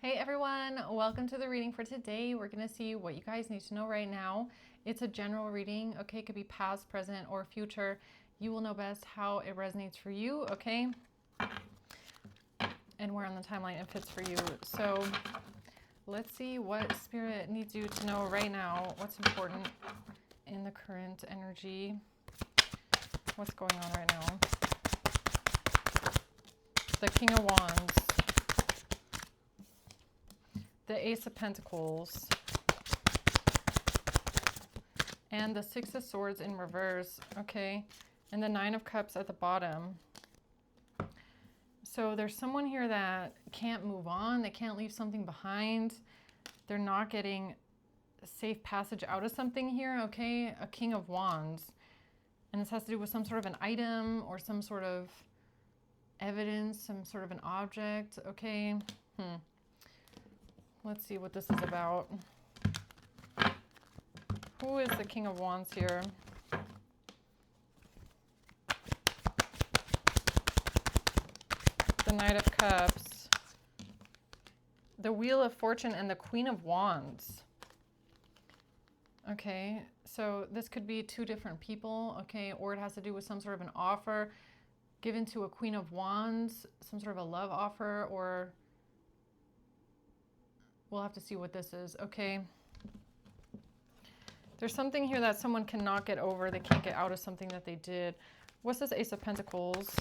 Hey everyone, welcome to the reading for today. We're going to see what you guys need to know right now. It's a general reading, okay? It could be past, present, or future. You will know best how it resonates for you, okay? And where on the timeline it fits for you. So let's see what Spirit needs you to know right now. What's important in the current energy. What's going on right now? The King of Wands. The Ace of Pentacles, and the Six of Swords in reverse, okay, and the Nine of Cups at the bottom. So there's someone here that can't move on, they can't leave something behind, they're not getting safe passage out of something here, okay, a King of Wands, and this has to do with some sort of an item or some sort of evidence, some sort of an object, okay. Let's see what this is about. Who is the King of Wands here? The Knight of Cups. The Wheel of Fortune and the Queen of Wands. Okay, so this could be two different people, okay, or it has to do with some sort of an offer given to a Queen of Wands, some sort of a love offer, or we'll have to see what this is, okay? There's something here that someone cannot get over. They can't get out of something that they did. What's this Ace of Pentacles?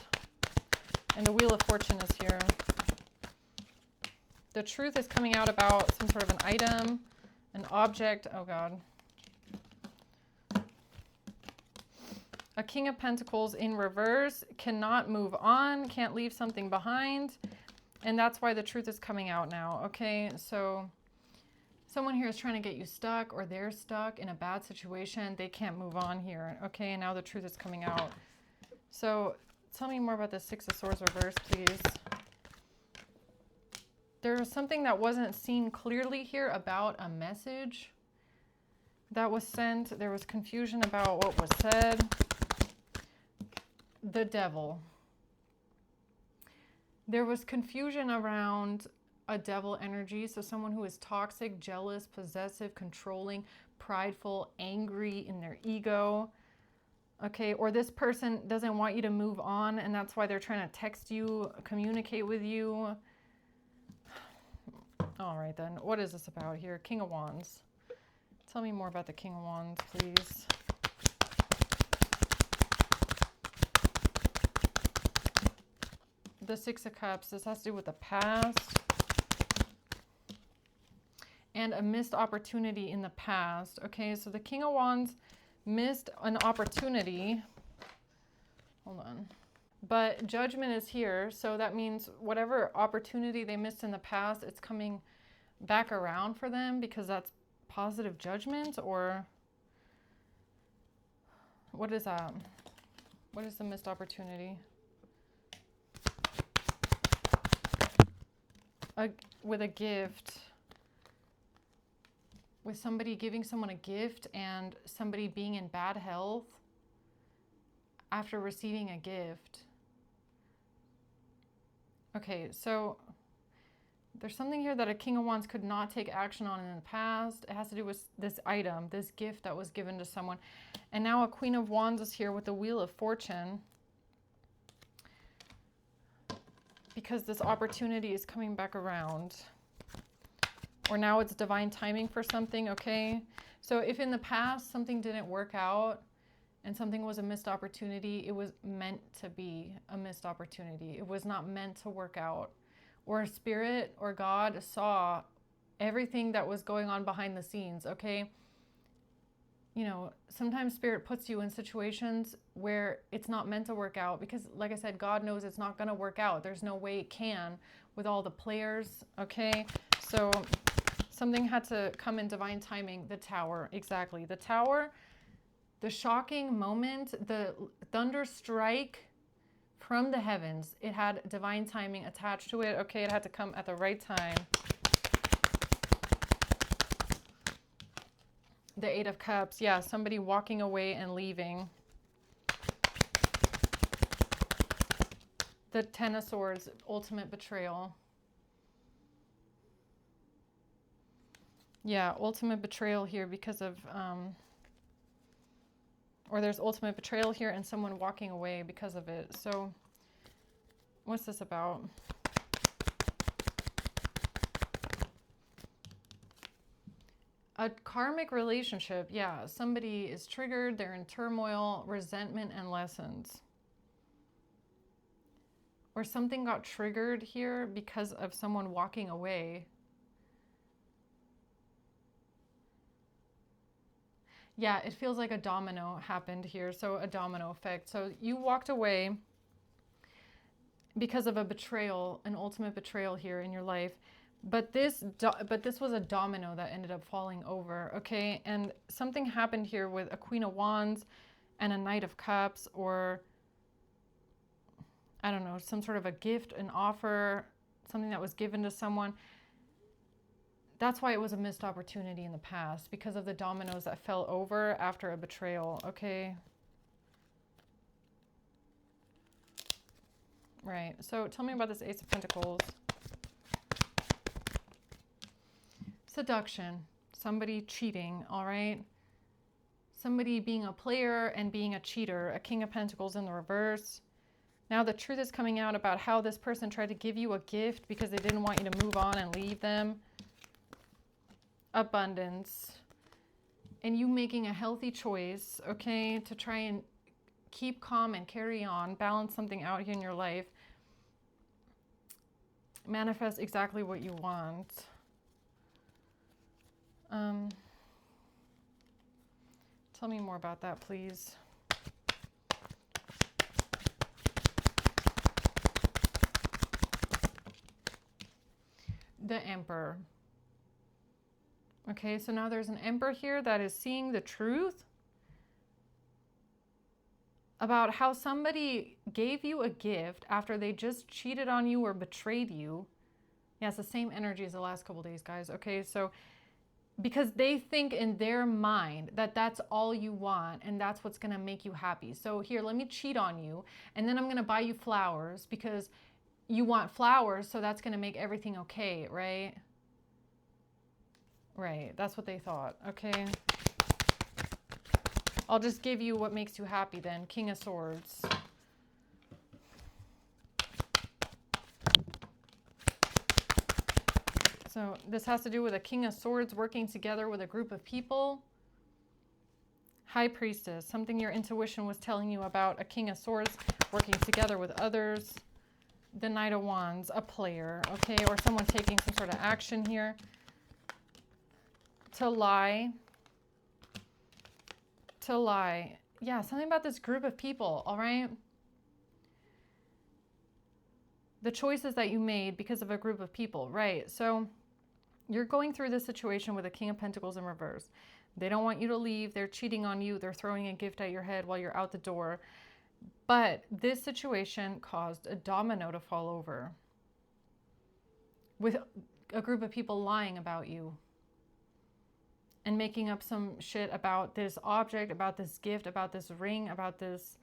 And the Wheel of Fortune is here. The truth is coming out about some sort of an item, an object. Oh, God. A King of Pentacles in reverse. Cannot move on. Can't leave something behind. And that's why the truth is coming out now, okay? So someone here is trying to get you stuck, or they're stuck in a bad situation. They can't move on here, okay? And now the truth is coming out. So tell me more about the Six of Swords reverse, please. There was something that wasn't seen clearly here about a message that was sent. There was confusion about what was said. The Devil. There was confusion around a devil energy, so someone who is toxic, jealous, possessive, controlling, prideful, angry in their ego, okay, or this person doesn't want you to move on, and that's why they're trying to text you, communicate with you. All right, then, what is this about here? King of Wands. Tell me more about the King of Wands, please. The Six of Cups, this has to do with the past and a missed opportunity in the past. Okay, so the King of Wands missed an opportunity. Hold on. But judgment is here, so that means whatever opportunity they missed in the past, it's coming back around for them because that's positive judgment, or what is that? What is the missed opportunity? With a gift, with somebody giving someone a gift and somebody being in bad health after receiving a gift. Okay, so there's something here that a King of Wands could not take action on in the past. It has to do with this item, this gift that was given to someone. And now a Queen of Wands is here with the Wheel of Fortune, because this opportunity is coming back around. Or now it's divine timing for something, okay? So if in the past something didn't work out and something was a missed opportunity, it was meant to be a missed opportunity. It was not meant to work out. Or Spirit or God saw everything that was going on behind the scenes, okay? You know, sometimes Spirit puts you in situations where it's not meant to work out because, like I said, God knows it's not going to work out. There's no way it can with all the players, okay? So something had to come in divine timing. The Tower, exactly. The Tower, the shocking moment, the thunder strike from the heavens. It had divine timing attached to it, okay? It had to come at the right time. The Eight of Cups, yeah, somebody walking away and leaving. The Ten of Swords, ultimate betrayal. Yeah, ultimate betrayal here because of, or there's ultimate betrayal here and someone walking away because of it. So what's this about? A karmic relationship. Yeah, somebody is triggered, they're in turmoil, resentment, and lessons. Or something got triggered here because of someone walking away. Yeah, it feels like a domino happened here. So a domino effect. So you walked away because of a betrayal, an ultimate betrayal here in your life. But this was a domino that ended up falling over, okay? And something happened here with a Queen of Wands and a Knight of Cups, or I don't know, some sort of a gift, an offer, something that was given to someone. That's why it was a missed opportunity in the past, because of the dominoes that fell over after a betrayal, okay? Right, so tell me about this Ace of Pentacles. Seduction, somebody cheating, all right? Somebody being a player and being a cheater, a King of Pentacles in the reverse. Now the truth is coming out about how this person tried to give you a gift because they didn't want you to move on and leave them. Abundance. And you making a healthy choice, okay, to try and keep calm and carry on, balance something out here in your life. Manifest exactly what you want. Tell me more about that, please. The Emperor. Okay, so now there's an Emperor here that is seeing the truth about how somebody gave you a gift after they just cheated on you or betrayed you. Yeah, it's the same energy as the last couple days, guys. Okay, so because they think in their mind that that's all you want and that's what's going to make you happy. So here, let me cheat on you, and then I'm going to buy you flowers because you want flowers, so that's going to make everything okay, right? Right, that's what they thought. Okay. I'll just give you what makes you happy then. King of Swords. So this has to do with a King of Swords working together with a group of people. High Priestess, something your intuition was telling you about a King of Swords working together with others. The Knight of Wands, a player, okay, or someone taking some sort of action here. To lie. To lie. Yeah, something about this group of people, all right? The choices that you made because of a group of people, right? So you're going through this situation with a King of Pentacles in reverse. They don't want you to leave. They're cheating on you. They're throwing a gift at your head while you're out the door. But this situation caused a domino to fall over with a group of people lying about you and making up some shit about this object, about this gift, about this ring, about this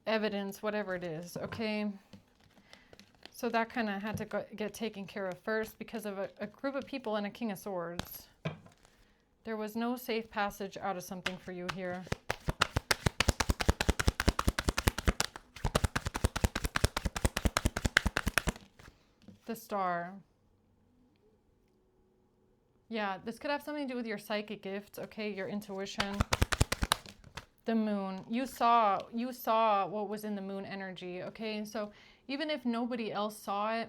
evidence, whatever it is, okay? So that kind of had to get taken care of first because of a group of people and a King of Swords. There was no safe passage out of something for you here. The Star. Yeah, this could have something to do with your psychic gifts, okay, your intuition. The Moon. You saw what was in the Moon energy, okay? So even if nobody else saw it,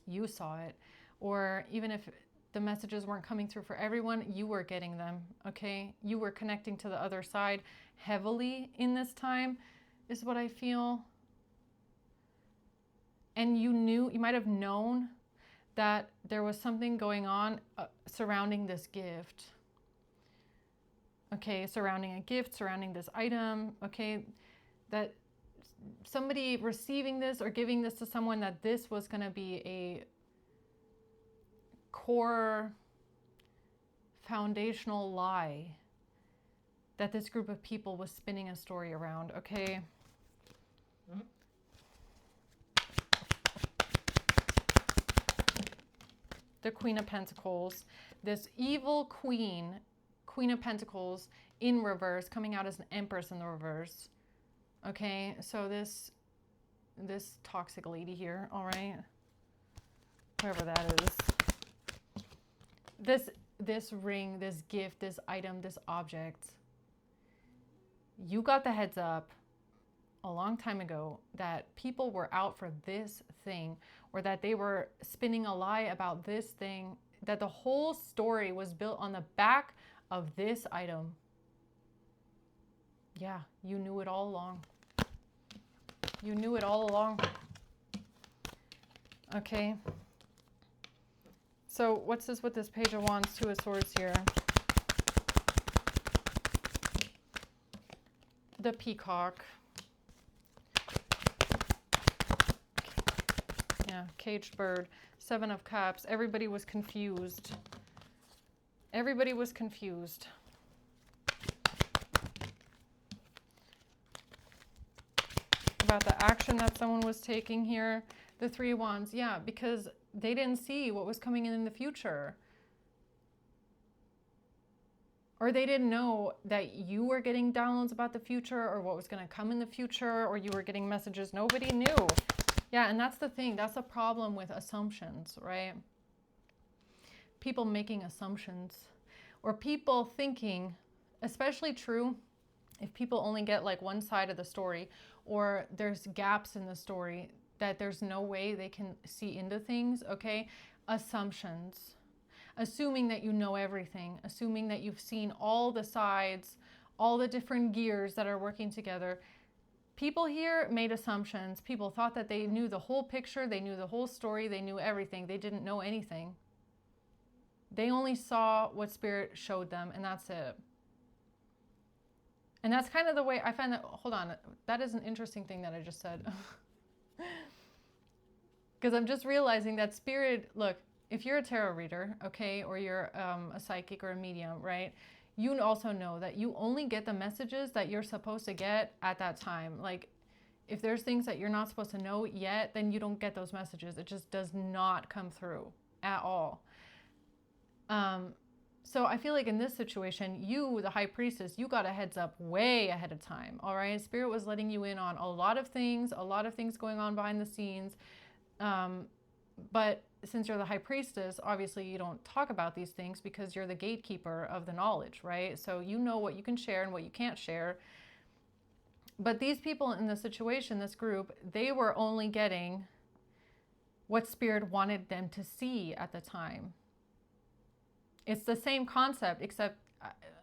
you saw it. Or even if the messages weren't coming through for everyone, you were getting them, okay? You were connecting to the other side heavily in this time, is what I feel. And you might have known that there was something going on surrounding this gift. Okay, surrounding a gift, surrounding this item, okay? That somebody receiving this or giving this to someone, that this was going to be a core foundational lie that this group of people was spinning a story around, okay? the Queen of Pentacles, this evil Queen of Pentacles in reverse, coming out as an Empress in the reverse. Okay, so this toxic lady here, all right, whoever that is, this ring, this gift, this item, this object, you got the heads up a long time ago that people were out for this thing, or that they were spinning a lie about this thing, that the whole story was built on the back of this item. Yeah, you knew it all along. You knew it all along. Okay. So what's this with this Page of Wands, Two of Swords here? The Peacock. Yeah, Caged Bird. Seven of Cups. Everybody was confused. Everybody was confused. About the action that someone was taking here. The Three of Wands. Yeah, because they didn't see what was coming in the future. Or they didn't know that you were getting downloads about the future, or what was going to come in the future, or you were getting messages nobody knew. Yeah, and that's the thing. That's the problem with assumptions, right? People making assumptions, or people thinking, especially true if people only get like one side of the story, or there's gaps in the story that there's no way they can see into things, okay? Assumptions. Assuming that you know everything, assuming that you've seen all the sides, all the different gears that are working together. People here made assumptions. People thought that they knew the whole picture, they knew the whole story, they knew everything. They didn't know anything. They only saw what Spirit showed them, and that's it. And that's kind of the way I find that. Hold on, that is an interesting thing that I just said. Because I'm just realizing that Spirit, look, if you're a tarot reader, okay, or you're a psychic or a medium, right, you also know that you only get the messages that you're supposed to get at that time. Like, if there's things that you're not supposed to know yet, then you don't get those messages. It just does not come through at all. So I feel like in this situation, you, the High Priestess, you got a heads up way ahead of time, all right? Spirit was letting you in on a lot of things going on behind the scenes. But since you're the High Priestess, obviously you don't talk about these things because you're the gatekeeper of the knowledge, right? So you know what you can share and what you can't share. But these people in the situation, this group, they were only getting what Spirit wanted them to see at the time. It's the same concept, except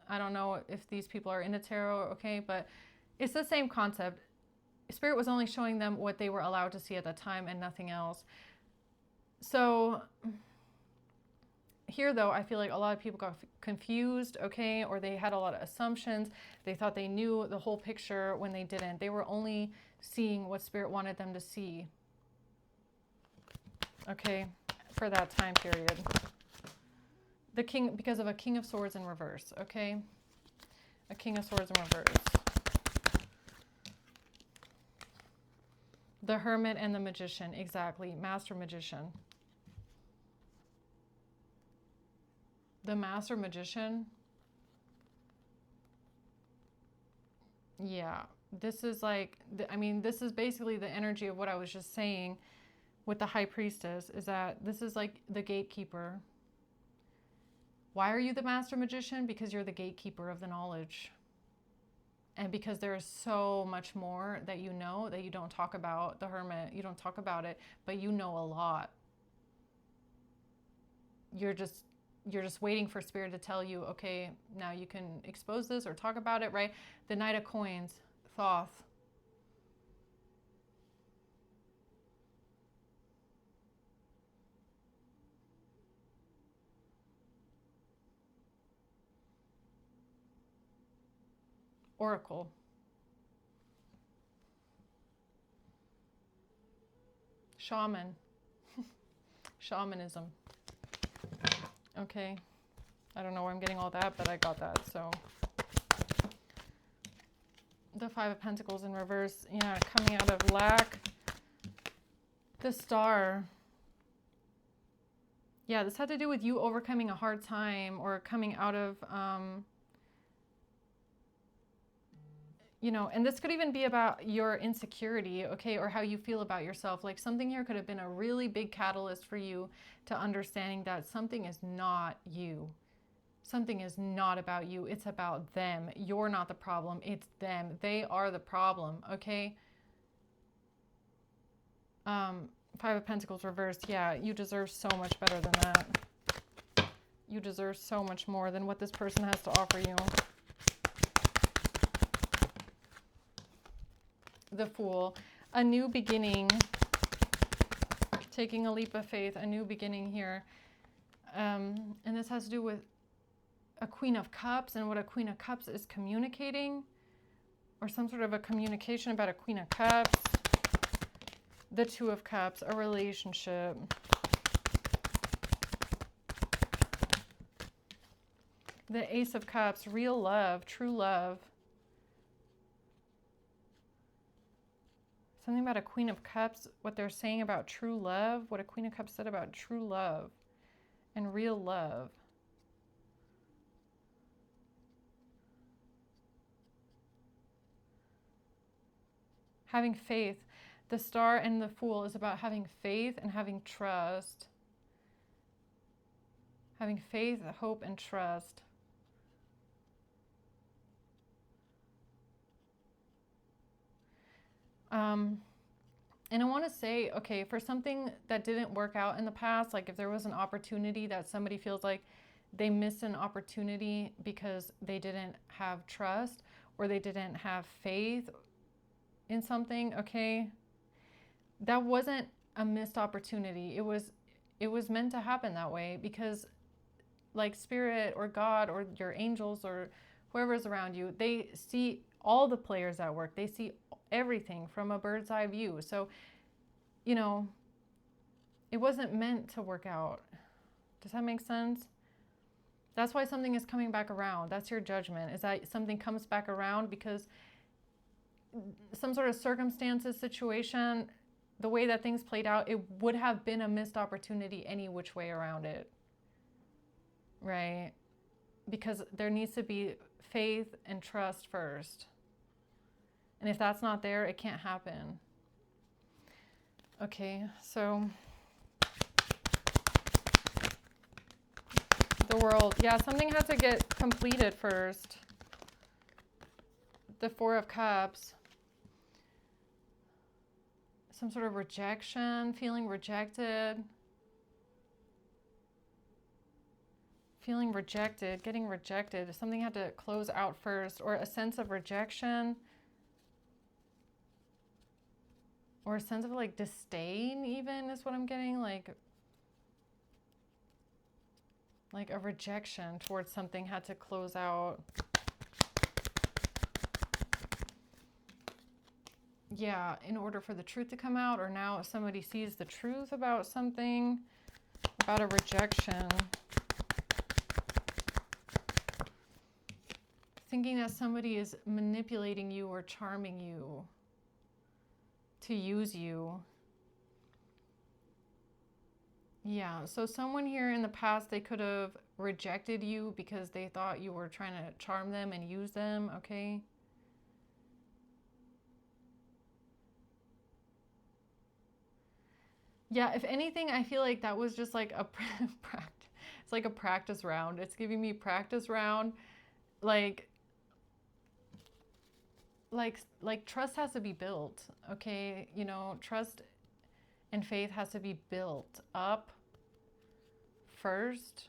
I don't know if these people are into tarot, okay? But it's the same concept. Spirit was only showing them what they were allowed to see at the time and nothing else. So here, though, I feel like a lot of people got confused, okay, or they had a lot of assumptions. They thought they knew the whole picture when they didn't. They were only seeing what Spirit wanted them to see, okay, for that time period. The King, because of a King of Swords in reverse, okay? A King of Swords in reverse. The Hermit and the Magician, exactly. Master Magician. The Master Magician. Yeah, this is like, I mean, this is basically the energy of what I was just saying with the High Priestess, is that this is like the gatekeeper. Why are you the Master Magician? Because you're the gatekeeper of the knowledge. And because there is so much more that you know that you don't talk about. The Hermit, you don't talk about it, but you know a lot. You're just waiting for Spirit to tell you, okay, now you can expose this or talk about it, right? The Knight of Coins, Thoth. Oracle. Shaman. Shamanism. Okay. I don't know where I'm getting all that, but I got that, so. The Five of Pentacles in reverse. Yeah, coming out of lack. The Star. Yeah, this had to do with you overcoming a hard time or coming out of, you know, and this could even be about your insecurity, okay, or how you feel about yourself. Like something here could have been a really big catalyst for you to understanding that something is not you. Something is not about you. It's about them. You're not the problem. It's them. They are the problem, okay? Five of Pentacles reversed. Yeah, you deserve so much better than that. You deserve so much more than what this person has to offer you. The Fool. A new beginning. Taking a leap of faith. A new beginning here. And this has to do with a Queen of Cups, and what a Queen of Cups is communicating, or some sort of a communication about a Queen of Cups. The Two of Cups, a relationship. The Ace of Cups, real love, true love. Something about a Queen of Cups, what they're saying about true love, what a Queen of Cups said about true love and real love. Having faith. The Star and the Fool is about having faith and having trust. Having faith, hope, and trust. And I want to say, okay, for something that didn't work out in the past, like if there was an opportunity that somebody feels like they missed an opportunity because they didn't have trust or they didn't have faith in something, okay, that wasn't a missed opportunity. It was meant to happen that way, because like Spirit or God or your angels or whoever's around you, they see all the players at work. They see everything from a bird's eye view. So, you know, it wasn't meant to work out. Does that make sense? That's why something is coming back around. That's your judgment, is that something comes back around because some sort of circumstances, situation, the way that things played out, it would have been a missed opportunity any which way around it. Right? Because there needs to be faith and trust first. And if that's not there, it can't happen. Okay, so the World. Yeah, something had to get completed first. The Four of Cups. Some sort of rejection, feeling rejected. Feeling rejected, getting rejected. Something had to close out first, or a sense of rejection. Or a sense of like disdain even is what I'm getting. Like a rejection towards something had to close out. Yeah, in order for the truth to come out, or now if somebody sees the truth about something, about a rejection. Thinking that somebody is manipulating you or charming you to use you. Yeah, so someone here in the past, they could have rejected you because they thought you were trying to charm them and use them, okay? Yeah, if anything, I feel like that was just like a practice. It's like a practice round. It's giving me practice round. Like trust has to be built, okay? You know, trust and faith has to be built up first,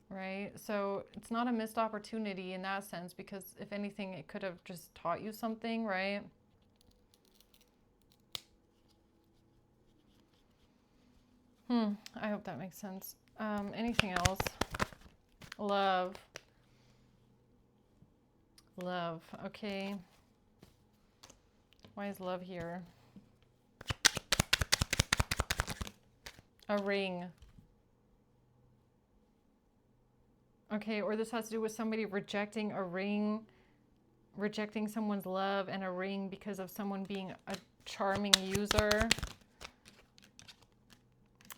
right? So it's not a missed opportunity in that sense, because if anything, it could have just taught you something, right? I hope that makes sense. Anything else? Love. Love, okay. Why is love here? A ring. Okay, or this has to do with somebody rejecting a ring, rejecting someone's love and a ring because of someone being a charming user.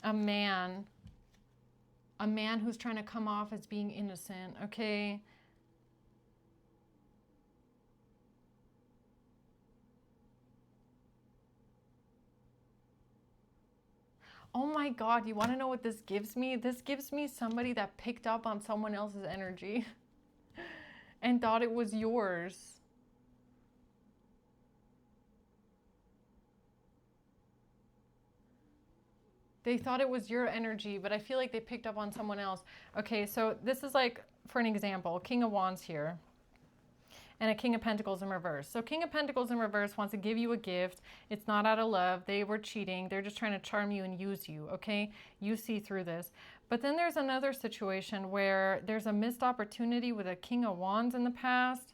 a man who's trying to come off as being innocent, okay? Oh my God, you want to know what this gives me? This gives me somebody that picked up on someone else's energy and thought it was yours. They thought it was your energy, but I feel like they picked up on someone else. Okay, so this is like, for an example, King of Wands here and a King of Pentacles in reverse. So King of Pentacles in reverse wants to give you a gift. It's not out of love. They were cheating. They're just trying to charm you and use you, okay? You see through this. But then there's another situation where there's a missed opportunity with a King of Wands in the past.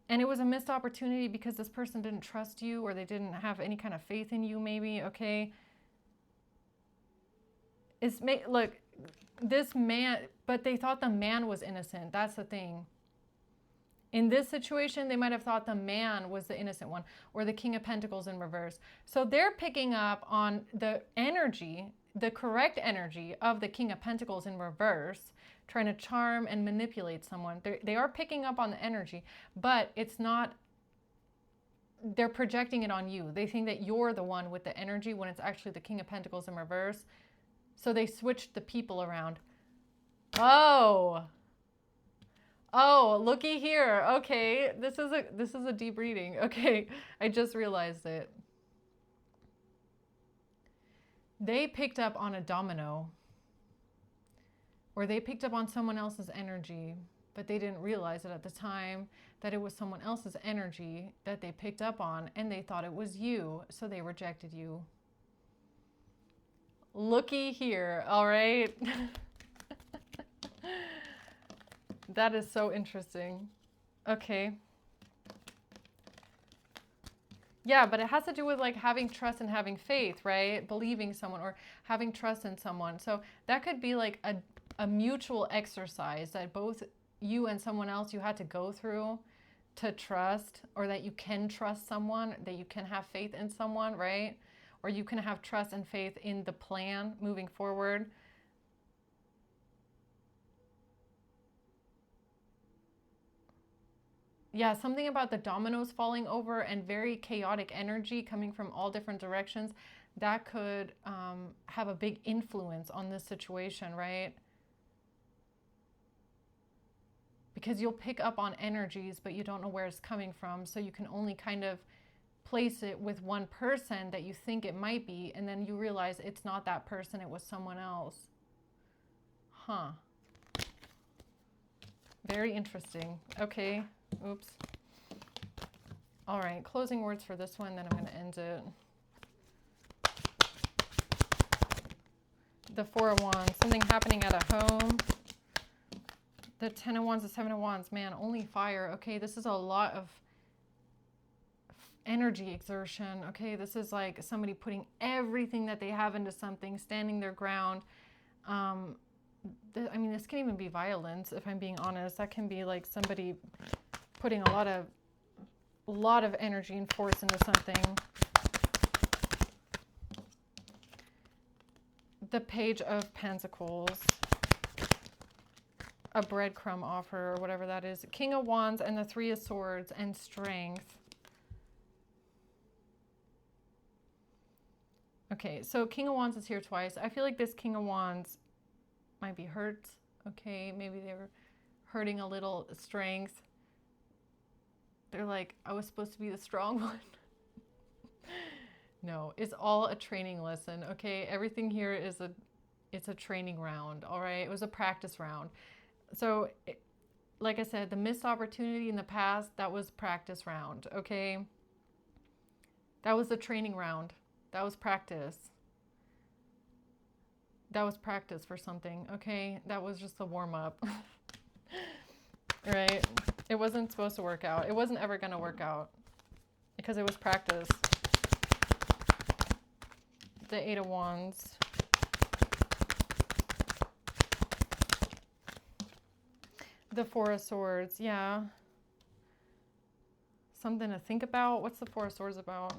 And it was a missed opportunity because this person didn't trust you or they didn't have any kind of faith in you maybe, okay? Look, this man, but they thought the man was innocent. That's the thing. In this situation, they might have thought the man was the innocent one or the King of Pentacles in reverse. So they're picking up on the energy, the correct energy of the King of Pentacles in reverse, trying to charm and manipulate someone. They are picking up on the energy, but it's not, they're projecting it on you. They think that you're the one with the energy when it's actually the King of Pentacles in reverse. So they switched the people around. Oh, looky here. Okay, this is a deep reading. Okay, I just realized it. They picked up on a domino, or they picked up on someone else's energy, but they didn't realize it at the time that it was someone else's energy that they picked up on, and they thought it was you, so they rejected you. Looky here, all right? That is so interesting. Okay. Yeah, but it has to do with like having trust and having faith, right? Believing someone or having trust in someone. So that could be like a mutual exercise that both you and someone else you had to go through to trust, or that you can trust someone, that you can have faith in someone, right? Or you can have trust and faith in the plan moving forward. Yeah, something about the dominoes falling over and very chaotic energy coming from all different directions. That could have a big influence on this situation, right? Because you'll pick up on energies, but you don't know where it's coming from. So you can only kind of place it with one person that you think it might be, and then you realize it's not that person, it was someone else. Huh. Very interesting. Okay. Oops. All right, closing words for this one, then I'm going to end it. The Four of Wands, something happening at a home. The Ten of Wands, the Seven of Wands, man, only fire. Okay, this is a lot of energy exertion. Okay, this is like somebody putting everything that they have into something, standing their ground. I mean, this can even be violence, if I'm being honest. That can be like somebody putting a lot of energy and force into something. The Page of Pentacles, a breadcrumb offer, or whatever that is. King of Wands and the Three of Swords and strength. Okay, so King of Wands is here twice. I feel like this King of Wands might be hurt. Okay, maybe they were hurting a little. Strength. They're like, I was supposed to be the strong one. No, it's all a training lesson. Okay, everything here is it's a training round. All right, it was a practice round. So, like I said, the missed opportunity in the past, that was practice round. Okay, that was the training round. That was practice. That was practice for something, okay? That was just a warm-up. Right? It wasn't supposed to work out. It wasn't ever going to work out because it was practice. The Eight of Wands. The Four of Swords, yeah. Something to think about. What's the Four of Swords about?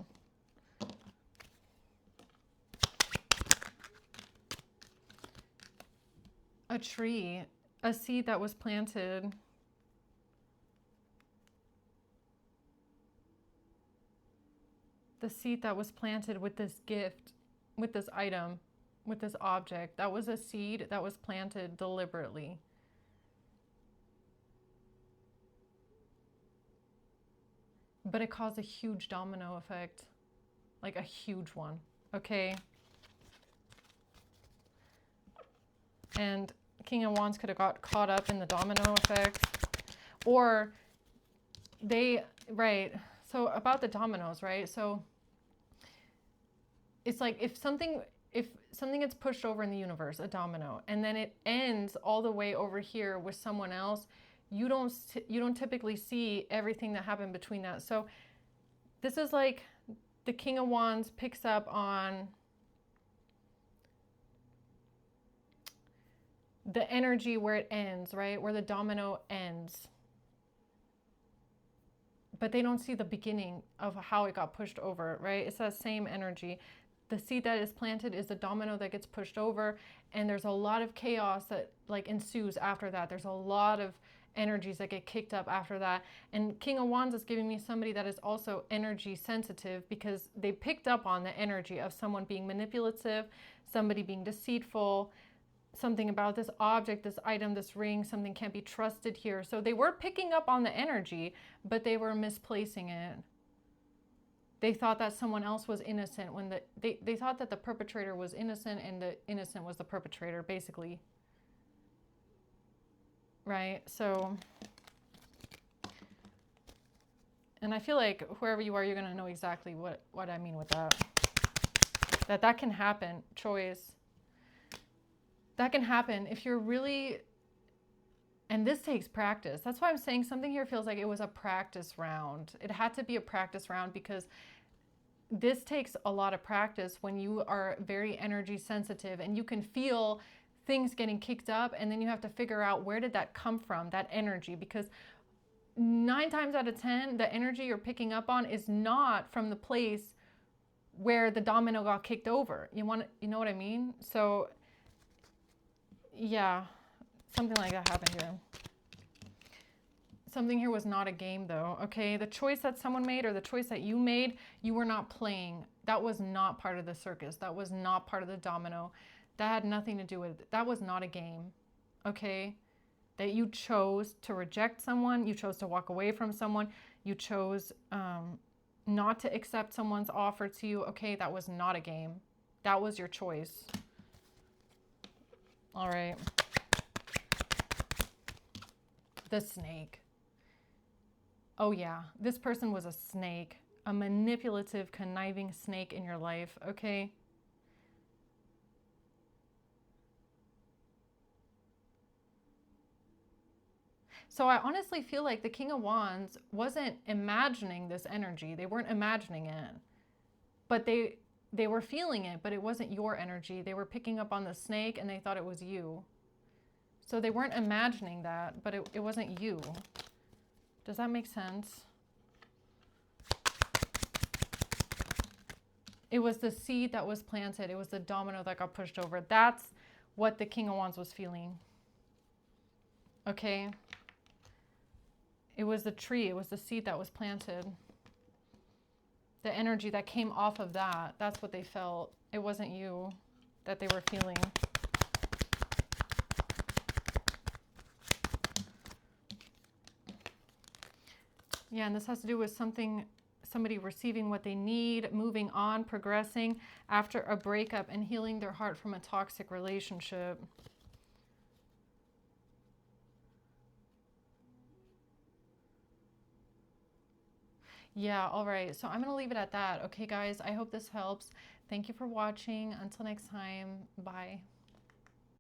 A tree, a seed that was planted. The seed that was planted with this gift, with this item, with this object. That was a seed that was planted deliberately. But it caused a huge domino effect, like a huge one, okay? And King of Wands could have got caught up in the domino effect. Or they, right, so about the dominoes, right? So it's like if something gets pushed over in the universe, a domino, and then it ends all the way over here with someone else, you don't typically see everything that happened between that. So this is like the King of Wands picks up on the energy where it ends, right? Where the domino ends. But they don't see the beginning of how it got pushed over, right? It's that same energy. The seed that is planted is the domino that gets pushed over, and there's a lot of chaos that like ensues after that. There's a lot of energies that get kicked up after that. And King of Wands is giving me somebody that is also energy sensitive, because they picked up on the energy of someone being manipulative, somebody being deceitful, something about this object, this item, this ring, something can't be trusted here. So they were picking up on the energy, but they were misplacing it. They thought that someone else was innocent when they thought that the perpetrator was innocent and the innocent was the perpetrator, basically. Right? So, and I feel like whoever you are, you're going to know exactly what I mean with that. That can happen, choice. That can happen if you're really, and this takes practice. That's why I'm saying something here feels like it was a practice round. It had to be a practice round, because this takes a lot of practice when you are very energy sensitive and you can feel things getting kicked up, and then you have to figure out where did that come from, that energy, because 9 times out of 10, the energy you're picking up on is not from the place where the domino got kicked over. You know what I mean? So yeah, something like that happened here. Something here was not a game though, okay? The choice that someone made, or the choice that you made, you were not playing. That was not part of the circus. That was not part of the domino. That had nothing to do with it. That was not a game, okay? That you chose to reject someone, you chose to walk away from someone, you chose not to accept someone's offer to you, okay? That was not a game. That was your choice. All right. The snake. Oh yeah, this person was a snake, a manipulative, conniving snake in your life, okay? So I honestly feel like the King of Wands wasn't imagining this energy. They weren't imagining it, but they were feeling it, but it wasn't your energy. They were picking up on the snake and they thought it was you. So they weren't imagining that, but it wasn't you. Does that make sense? It was the seed that was planted. It was the domino that got pushed over. That's what the King of Wands was feeling. Okay? It was the tree. It was the seed that was planted. The energy that came off of that. That's what they felt. It wasn't you that they were feeling. Yeah, and this has to do with somebody receiving what they need, moving on, progressing after a breakup, and healing their heart from a toxic relationship. Yeah, all right. So I'm going to leave it at that. Okay, guys, I hope this helps. Thank you for watching. Until next time, bye.